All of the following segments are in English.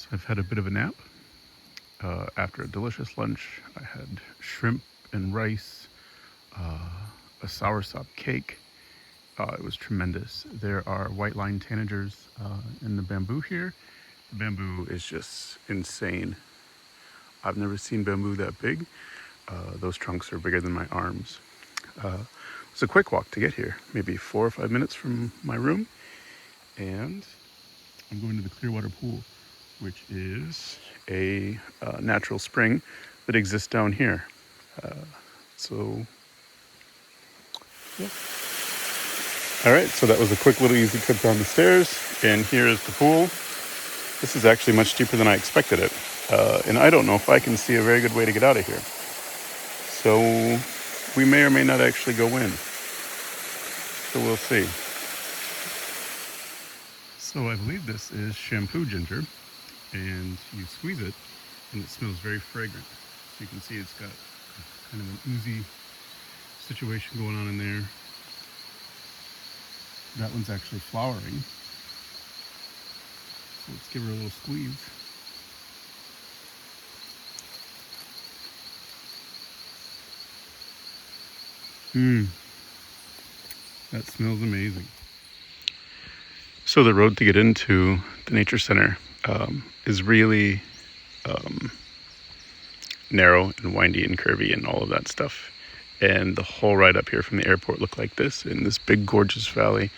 So I've had a bit of a nap. After a delicious lunch, I had shrimp and rice, a soursop cake. It was tremendous. There are white line tanagers in the bamboo here. The bamboo is just insane. I've never seen bamboo that big. Those trunks are bigger than my arms. It's a quick walk to get here, maybe 4 or 5 minutes from my room. And I'm going to the Clearwater Pool, which is a natural spring that exists down here. So, yeah. All right, so that was a quick little easy trip down the stairs, and here is the pool. This is actually much deeper than I expected it, and I don't know if I can see a very good way to get out of here. So we may or may not actually go in. So we'll see. So I believe this is shampoo ginger, and you squeeze it, and it smells very fragrant. So you can see it's got kind of an oozy situation going on in there. That one's actually flowering. So let's give her a little squeeze. That smells amazing. So the road to get into the nature center is really narrow and windy and curvy and all of that stuff. And the whole ride up here from the airport looked like this in this big gorgeous valley.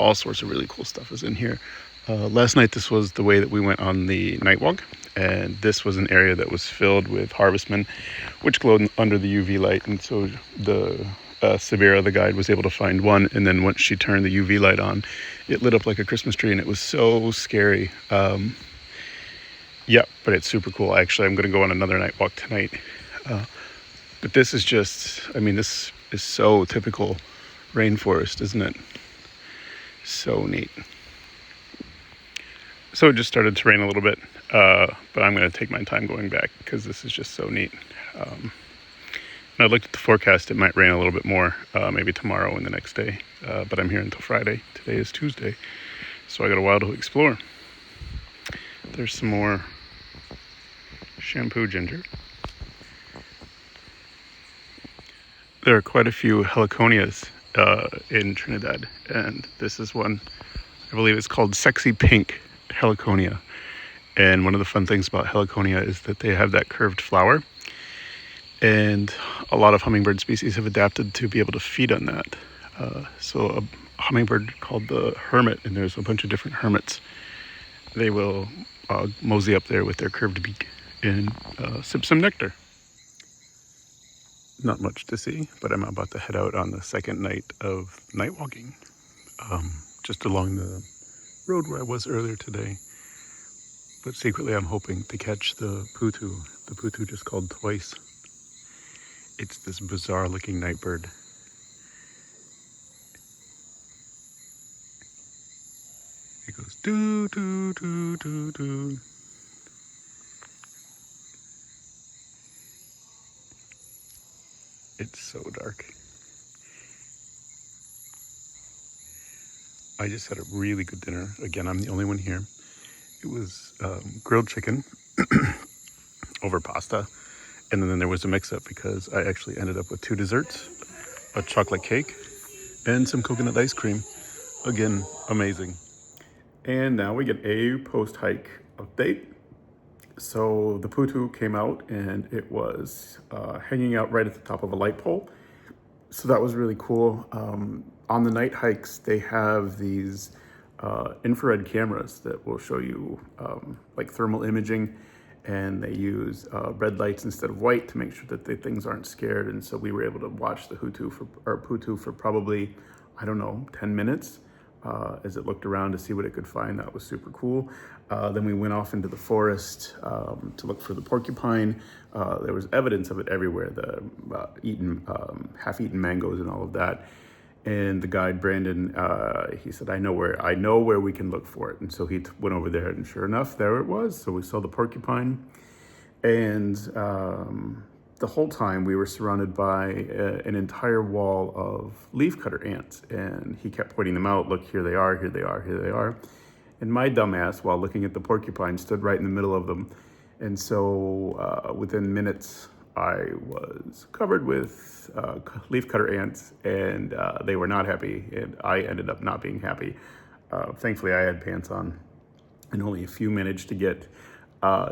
All sorts of really cool stuff is in here. Last night this was the way that we went on the night walk, and this was an area that was filled with harvestmen which glowed under the UV light. And so the Severa, the guide, was able to find one, and then once she turned the UV light on, it lit up like a Christmas tree, and it was so scary. Yeah, but it's super cool. Actually, I'm going to go on another night walk tonight. But this is just, I mean, this is so typical rainforest, isn't it? So neat. So it just started to rain a little bit, but I'm going to take my time going back because this is just so neat. And I looked at the forecast, it might rain a little bit more, maybe tomorrow and the next day, but I'm here until Friday. Today is Tuesday, so I got a while to explore. There's some more shampoo ginger. There are quite a few heliconias in Trinidad, and this is one. I believe it's called Sexy Pink Heliconia. And one of the fun things about heliconia is that they have that curved flower, and a lot of hummingbird species have adapted to be able to feed on that. So a hummingbird called the hermit, and there's a bunch of different hermits, they will mosey up there with their curved beak and sip some nectar. Not much to see, but I'm about to head out on the second night of night walking, just along the road where I was earlier today. But secretly I'm hoping to catch the putu. The putu just called twice. It's this bizarre looking night bird. It goes doo doo doo doo doo. It's so dark. I just had a really good dinner. Again, I'm the only one here. It was grilled chicken over pasta. And then there was a mix-up because I actually ended up with 2 desserts, a chocolate cake, and some coconut ice cream. Again, amazing. And now we get a post-hike update. So the putu came out and it was hanging out right at the top of a light pole. So that was really cool. On the night hikes, they have these infrared cameras that will show you like thermal imaging, and they use red lights instead of white to make sure that the things aren't scared. And so we were able to watch the putu for probably, I don't know, 10 minutes as it looked around to see what it could find. That was super cool. Then we went off into the forest to look for the porcupine. There was evidence of it everywhere, the half-eaten mangoes and all of that. And the guide, Brandon, he said, I know where we can look for it. And so he went over there, and sure enough, there it was. So we saw the porcupine. And the whole time we were surrounded by an entire wall of leafcutter ants. And he kept pointing them out. Look, here they are, here they are, here they are. And my dumbass, while looking at the porcupine, stood right in the middle of them. And so within minutes, I was covered with leafcutter ants, and they were not happy, and I ended up not being happy. Thankfully, I had pants on, and only a few managed to get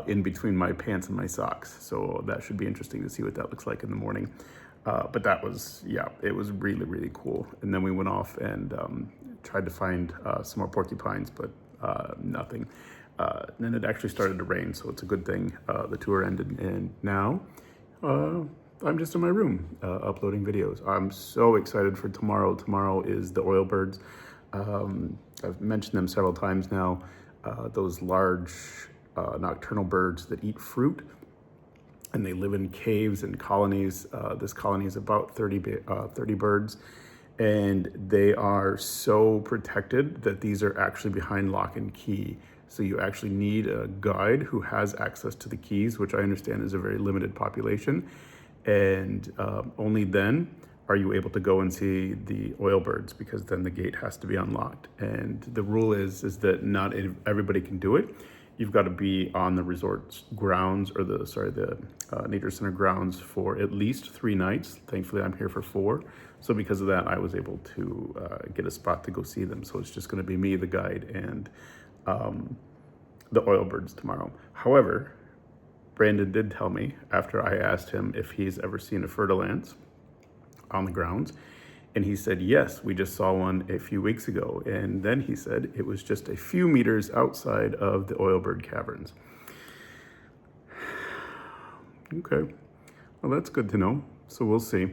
in between my pants and my socks. So that should be interesting to see what that looks like in the morning. But that was, yeah, it was really, really cool. And then we went off and tried to find some more porcupines, but nothing. Then it actually started to rain, so it's a good thing the tour ended. And now I'm just in my room uploading videos. I'm so excited for tomorrow. Tomorrow is the oil birds. I've mentioned them several times now. Those large nocturnal birds that eat fruit, and they live in caves and colonies. This colony is about 30 birds, and they are so protected that these are actually behind lock and key. So you actually need a guide who has access to the keys, which I understand is a very limited population. And only then are you able to go and see the oil birds, because then the gate has to be unlocked. And the rule is that not everybody can do it. You've got to be on the resort grounds, or the nature center grounds, for at least 3 nights. Thankfully, I'm here for 4. So because of that, I was able to get a spot to go see them. So it's just going to be me, the guide, and the oil birds tomorrow. However, Brandon did tell me, after I asked him if he's ever seen a fer-de-lance on the grounds, and he said, yes, we just saw one a few weeks ago. And then he said it was just a few meters outside of the oil bird caverns. Okay, well, that's good to know. So we'll see.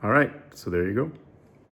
All right, so there you go.